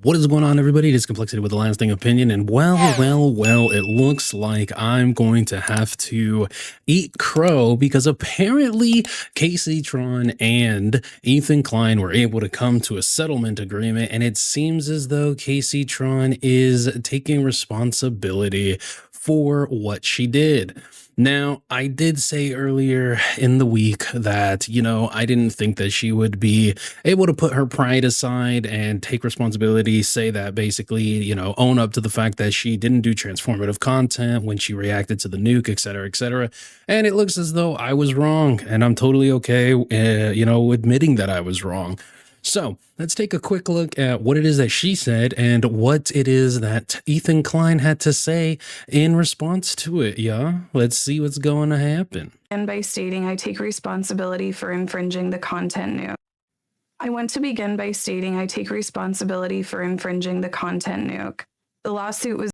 What is going on, everybody? It is Kmplxity with a lasting opinion, and well, it looks like I'm going to have to eat crow because apparently Kaceytron and Ethan Klein were able to come to a settlement agreement, and it seems as though Kaceytron is taking responsibility for what she did. Now, I did say earlier in the week that, I didn't think that she would be able to put her pride aside and take responsibility, say that basically, own up to the fact that she didn't do transformative content when she reacted to the nuke, et cetera, et cetera. And it looks as though I was wrong, and I'm totally okay, admitting that I was wrong. So let's take a quick look at what it is that she said and what it is that Ethan Klein had to say in response to it. Yeah, let's see what's going to happen. And by stating I take responsibility for infringing the content nuke. I want to begin by stating I take responsibility for infringing the content nuke. The lawsuit was,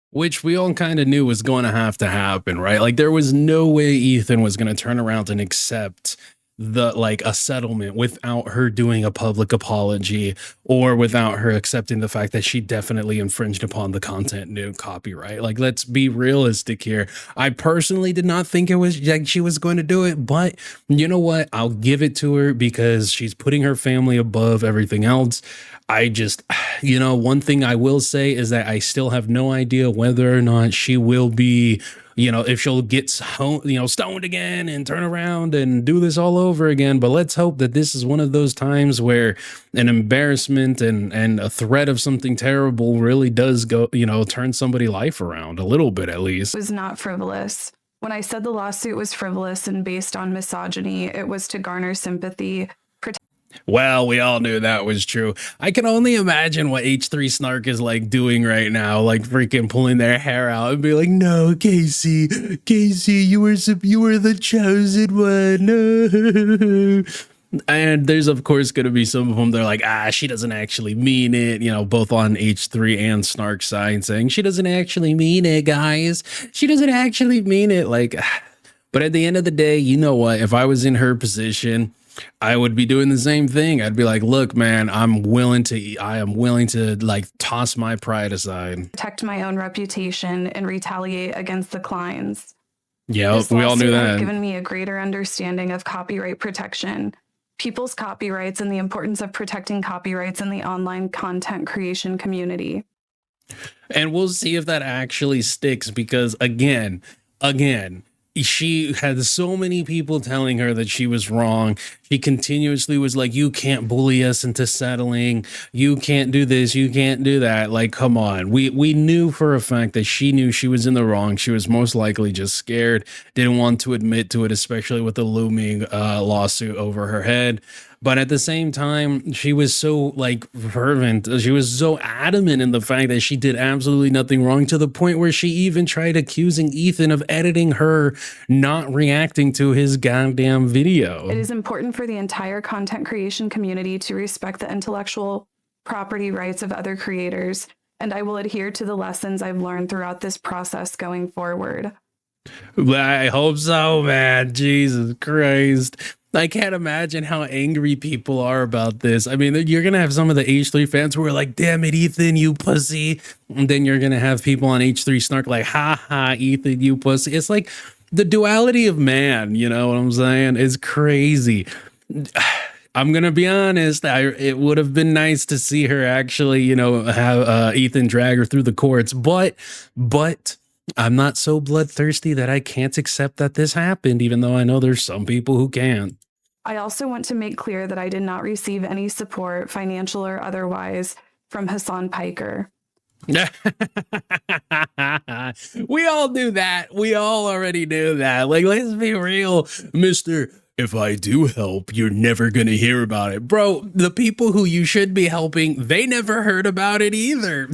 which we all kind of knew was going to happen, right? Like there was no way Ethan was going to turn around and accept a settlement without her doing a public apology or without her accepting the fact that she definitely infringed upon the content nuke copyright. Like, let's be realistic here. I personally did not think it was like she was going to do it, but you know what? I'll give it to her because she's putting her family above everything else. I just, one thing I will say is that I still have no idea whether or not she will be, if she'll get, stoned again and turn around and do this all over again. But let's hope that this is one of those times where an embarrassment and a threat of something terrible really does go, turn somebody's life around a little bit, at least. Was not frivolous. When I said the lawsuit was frivolous and based on misogyny, it was to garner sympathy. Well, we all knew that was true. I can only imagine what H3 Snark is like doing right now, like freaking pulling their hair out and be like, "No, Casey, you were the chosen one." No. And there's of course going to be some of them they're like, she doesn't actually mean it, both on H3 and Snark side saying she doesn't actually mean it, guys. She doesn't actually mean it. Like, but at the end of the day, you know what? If I was in her position, I would be doing the same thing. I'd be like, look, man, I am willing to like toss my pride aside. Protect my own reputation and retaliate against the Kleins. Yeah, we all knew that. Has given me a greater understanding of copyright protection, people's copyrights, and the importance of protecting copyrights in the online content creation community. And we'll see if that actually sticks because again, she had so many people telling her that she was wrong. She continuously was like, you can't bully us into settling. You can't do this. You can't do that. Like, come on. We knew for a fact that she knew she was in the wrong. She was most likely just scared, didn't want to admit to it, especially with the looming lawsuit over her head. But at the same time, she was so fervent. She was so adamant in the fact that she did absolutely nothing wrong, to the point where she even tried accusing Ethan of editing her not reacting to his goddamn video. It is important for the entire content creation community to respect the intellectual property rights of other creators, and I will adhere to the lessons I've learned throughout this process going forward. I hope so, man. Jesus Christ. I can't imagine how angry people are about this. I mean, you're going to have some of the H3 fans who are like, damn it, Ethan, you pussy. And then you're going to have people on H3 Snark like, ha ha, Ethan, you pussy. It's like the duality of man, you know what I'm saying? It's crazy. I'm going to be honest. It would have been nice to see her actually, have Ethan drag her through the courts. But I'm not so bloodthirsty that I can't accept that this happened, even though I know there's some people who can't. I also want to make clear that I did not receive any support, financial or otherwise, from Hassan Piker. We all knew that. We all already knew that. Like, let's be real, Mr. If I do help, you're never going to hear about it. Bro, the people who you should be helping, they never heard about it either.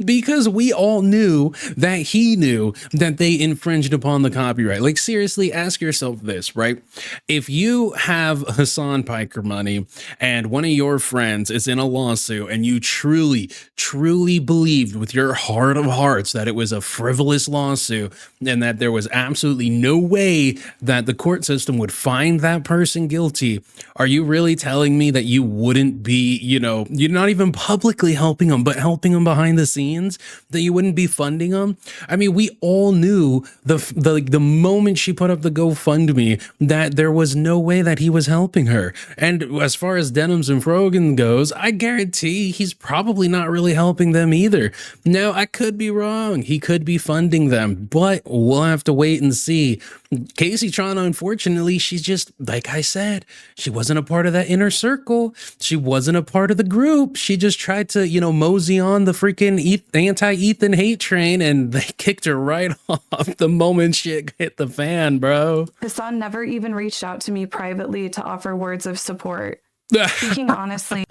because we all knew that he knew that they infringed upon the copyright. Like, seriously, ask yourself this, right? If you have Hassan Piker money and one of your friends is in a lawsuit and you truly, truly believed with your heart of hearts that it was a frivolous lawsuit and that there was absolutely no way that the court system would find that person guilty, are you really telling me that you wouldn't be, you're not even publicly helping them, but helping them behind the scenes, that you wouldn't be funding them? I mean, we all knew the moment she put up the GoFundMe that there was no way that he was helping her. And as far as Denims and Frogan goes, I guarantee he's probably not really helping them either. Now, I could be wrong. He could be funding them, but we'll have to wait and see. Kaceytron, unfortunately, she's just, like I said, she wasn't a part of that inner circle. She wasn't a part of the group. She just tried to, mosey on the freaking anti-Ethan hate train, and they kicked her right off the moment shit hit the fan, bro. Hassan never even reached out to me privately to offer words of support. Speaking honestly.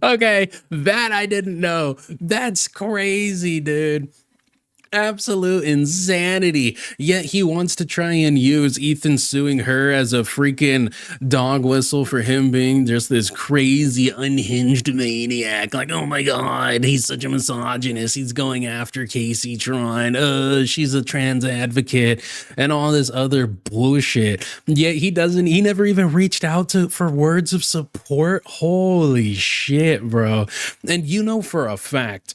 Okay, that I didn't know. That's crazy, dude. Absolute insanity. Yet he wants to try and use Ethan suing her as a freaking dog whistle for him being just this crazy unhinged maniac. Like, oh my god, he's such a misogynist, he's going after Kaceytron, she's a trans advocate and all this other bullshit. Yet he never even reached out for words of support. Holy shit, bro. And for a fact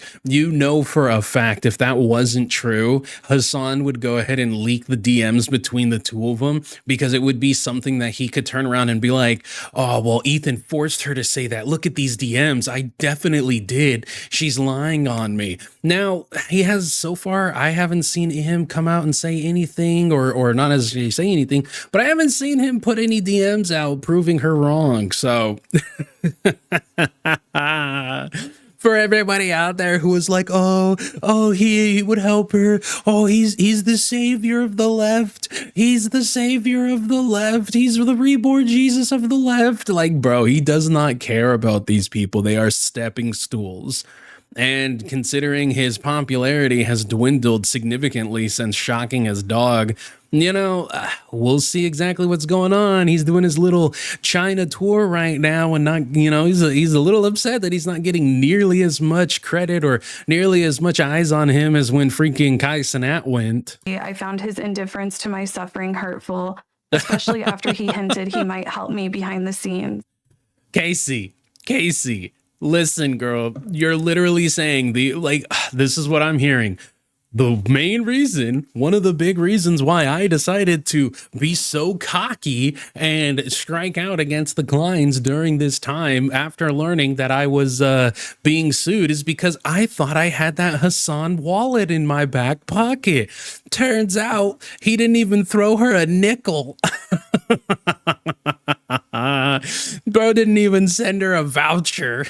if that wasn't true, Hassan would go ahead and leak the DMs between the two of them, because it would be something that he could turn around and be like, oh, well, Ethan forced her to say that. Look at these DMs. I definitely did. She's lying on me. Now, so far, I haven't seen him come out and say anything, or not necessarily say anything, but I haven't seen him put any DMs out proving her wrong. So for everybody out there who was like, oh, he would help her. Oh, he's the savior of the left. He's the savior of the left. He's the reborn Jesus of the left. Like, bro, he does not care about these people. They are stepping stools. And considering his popularity has dwindled significantly since shocking his dog, we'll see exactly what's going on. He's doing his little China tour right now, and not, he's a little upset that he's not getting nearly as much credit or nearly as much eyes on him as when freaking Kaceytron went. I found his indifference to my suffering hurtful, especially after he hinted he might help me behind the scenes. Casey, listen, girl, you're literally saying this is what I'm hearing. The main reason, one of the big reasons why I decided to be so cocky and strike out against the Kleins during this time after learning that I was being sued is because I thought I had that Hassan wallet in my back pocket. Turns out he didn't even throw her a nickel. Bro didn't even send her a voucher.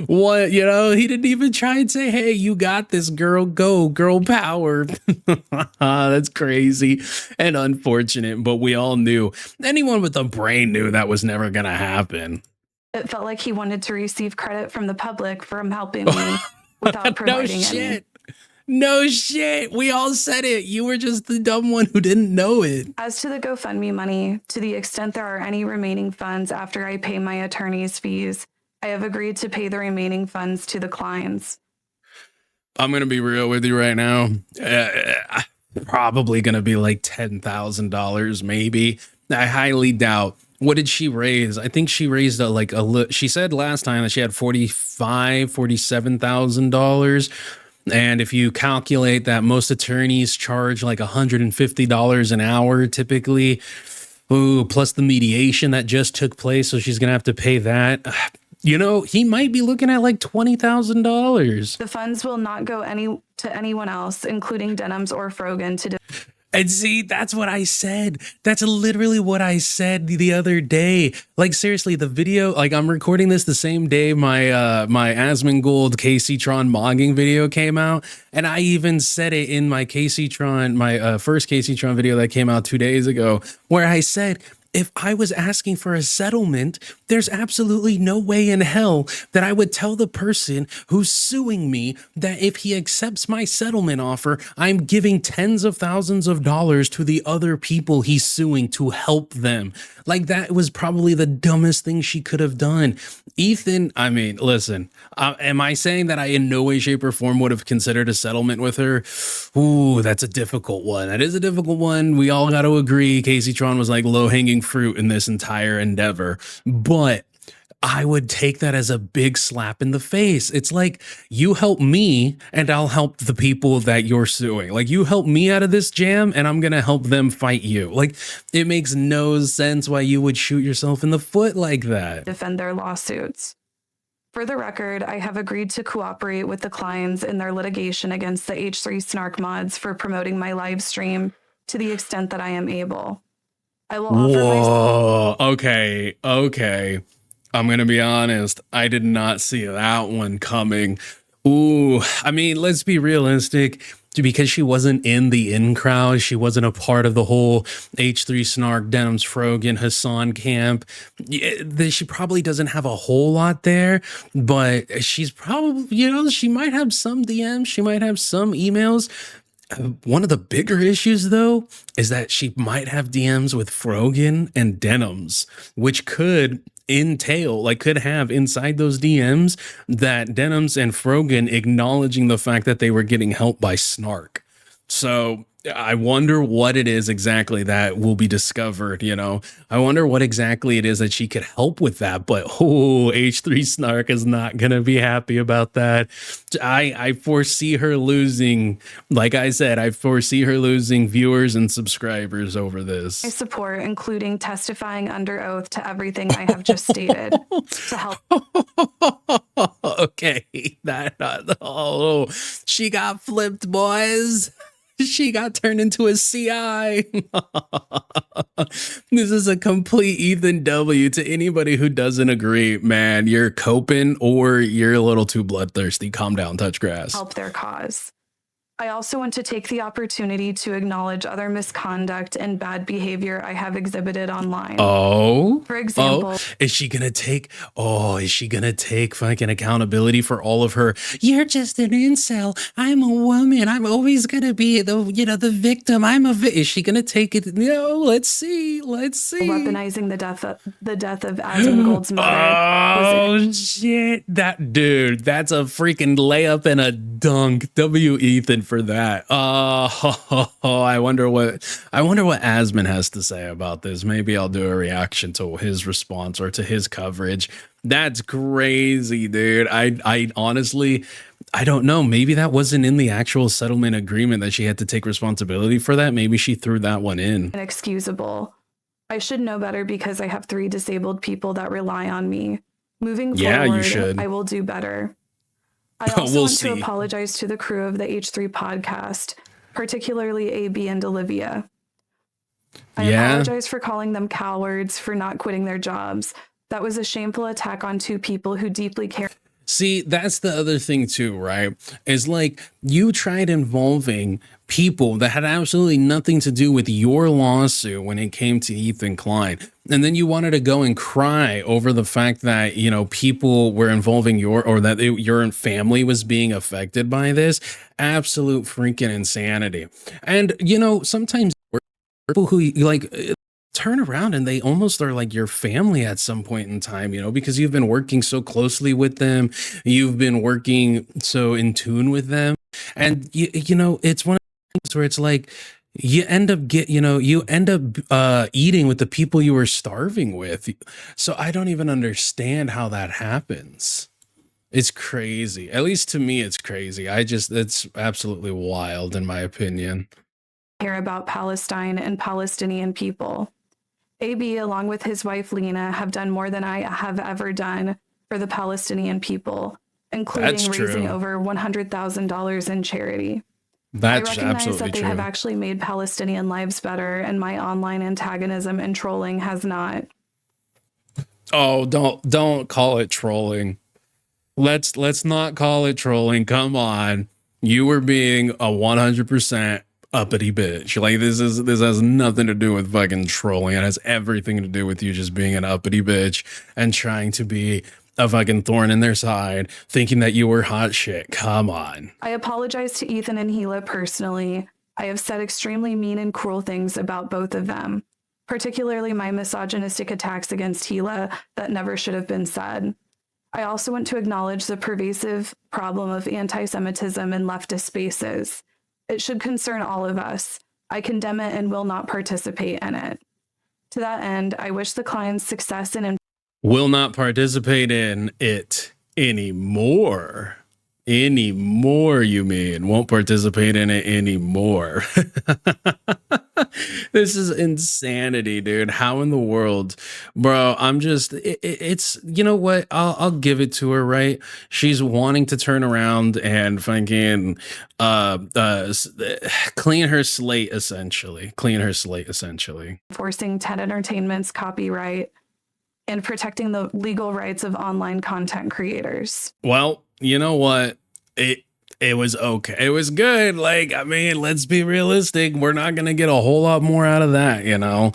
What, he didn't even try and say, hey, you got this, girl, go, girl power. That's crazy and unfortunate, but we all knew. Anyone with a brain knew that was never gonna happen. It felt like he wanted to receive credit from the public for him helping me without providing any. No shit. We all said it. You were just the dumb one who didn't know it. As to the GoFundMe money, to the extent there are any remaining funds after I pay my attorney's fees, I have agreed to pay the remaining funds to the Kleins. I'm going to be real with you right now. Probably going to be like $10,000, maybe. I highly doubt. What did she raise? I think she raised she said last time that she had $47,000. And if you calculate that most attorneys charge like $150 an hour typically, plus the mediation that just took place, so she's going to have to pay that. He might be looking at like $20,000. The funds will not go to anyone else, including Denims or Frogan, to And see, that's what I said. That's literally what I said the other day. Like, seriously, the video, like, I'm recording this the same day my my Asmongold Kaceytron mogging video came out. And I even said it in my Kaceytron, my first Kaceytron video that came out 2 days ago, where I said, if I was asking for a settlement, there's absolutely no way in hell that I would tell the person who's suing me that if he accepts my settlement offer, I'm giving tens of thousands of dollars to the other people he's suing to help them. Like, that was probably the dumbest thing she could have done. Ethan, I mean, listen, am I saying that I in no way, shape, or form would have considered a settlement with her? Ooh, that's a difficult one. That is a difficult one. We all got to agree Kaceytron was like low-hanging fruit in this entire endeavor. But I would take that as a big slap in the face. It's like, you help me and I'll help the people that you're suing. Like, you help me out of this jam and I'm going to help them fight you. Like, it makes no sense why you would shoot yourself in the foot like that. Defend their lawsuits. For the record, I have agreed to cooperate with the Kleins in their litigation against the H3 Snark mods for promoting my live stream to the extent that I am able. I will offer Whoa, okay. I'm going to be honest. I did not see that one coming. Ooh, I mean, let's be realistic. Because she wasn't in the in crowd, she wasn't a part of the whole H3 Snark, Denims, Frogan, Hassan camp. She probably doesn't have a whole lot there, but she's probably, you know, she might have some DMs, she might have some emails. One of the bigger issues, though, is that she might have DMs with Frogan and Denims, which could entail, like, could have inside those DMs that Denims and Frogan acknowledging the fact that they were getting help by Snark. So I wonder what it is exactly that will be discovered, you know? I wonder what exactly it is that she could help with that, but oh, H3 Snark is not going to be happy about that. I foresee her losing, like I said, I foresee her losing viewers and subscribers over this. my support, including testifying under oath to everything I have just stated to help. Okay, oh, she got flipped, boys. She got turned into a CI. This is a complete Ethan W. To anybody who doesn't agree, man, you're coping or you're a little too bloodthirsty. Calm down, touch grass. Help their cause. I also want to take the opportunity to acknowledge other misconduct and bad behavior I have exhibited online. Oh, for example, is she gonna take fucking accountability for all of her? You're just an incel. I'm a woman. I'm always gonna be the victim. Is she gonna take it? No, let's see. weaponizing the death of Asmongold's mother. Oh shit, that dude. That's a freaking layup and a dunk. W Ethan for that. I wonder what Asmon has to say about this. Maybe I'll do a reaction to his response or to his coverage. That's crazy, dude. I honestly, I don't know. Maybe that wasn't in the actual settlement agreement that she had to take responsibility for that. Maybe she threw that one in. Inexcusable. I should know better because I have 3 disabled people that rely on me. Moving Yeah, forward, you should. I will do better. I also We'll want see. to apologize to the crew of the H3 podcast, particularly AB and Olivia. I apologize for calling them cowards for not quitting their jobs. That was a shameful attack on 2 people who deeply care. See, that's the other thing too, right? Is like, you tried involving people that had absolutely nothing to do with your lawsuit when it came to Ethan Klein. And then you wanted to go and cry over the fact that, you know, people were involving your family was being affected by this. Absolute freaking insanity. And, you know, sometimes people who like turn around and they almost are like your family at some point in time, you know, because you've been working so closely with them. You've been working so in tune with them. And, you know, it's one of the things where it's like, you end up eating with the people you were starving with. So I don't even understand how that happens. It's crazy. At least to me, it's crazy. It's absolutely wild in my opinion. Care about Palestine and Palestinian people. AB, along with his wife Lena, have done more than I have ever done for the Palestinian people, including raising over $100,000 in charity. That's I recognize absolutely that they true. have actually made Palestinian lives better, and my online antagonism and trolling has not. Oh, don't call it trolling. Let's not call it trolling. Come on. You were being a 100% uppity bitch. Like this has nothing to do with fucking trolling. It has everything to do with you just being an uppity bitch and trying to be a fucking thorn in their side, thinking that you were hot shit. Come on. I apologize to Ethan and Gila personally. I have said extremely mean and cruel things about both of them, particularly my misogynistic attacks against Gila that never should have been said. I also want to acknowledge the pervasive problem of anti-Semitism in leftist spaces. It should concern all of us. I condemn it and will not participate in it. To that end, I wish the Kleins success in will not participate in it anymore. Anymore, you mean? Won't participate in it anymore. This is insanity, dude. How in the world, bro? I'm just, it's, you know what? I'll give it to her, right? She's wanting to turn around and fucking clean her slate, essentially. Clean her slate, essentially. Enforcing TED Entertainment's copyright and protecting the legal rights of online content creators. Well, you know what? It was okay. It was good. Like, I mean, let's be realistic. We're not going to get a whole lot more out of that, you know?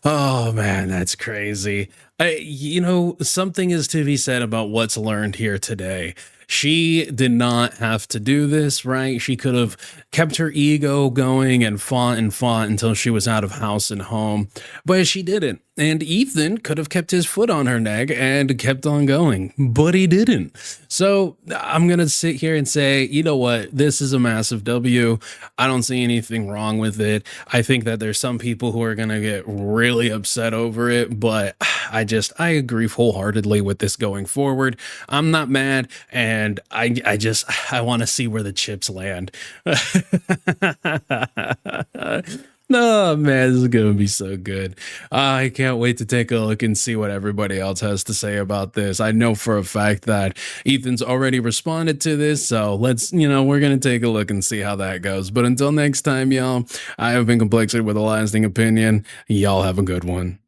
Oh, man, that's crazy. You know, something is to be said about what's learned here today. She did not have to do this, right? She could have kept her ego going and fought until she was out of house and home, but she didn't. And Ethan could have kept his foot on her neck and kept on going, but he didn't. So I'm going to sit here and say, you know what? This is a massive W. I don't see anything wrong with it. I think that there's some people who are going to get really upset over it, but I agree wholeheartedly with this going forward. I'm not mad, and I want to see where the chips land. No, man, this is going to be so good. I can't wait to take a look and see what everybody else has to say about this. I know for a fact that Ethan's already responded to this, so let's, we're going to take a look and see how that goes. But until next time, y'all, I have been Kmplxity with a lasting opinion. Y'all have a good one.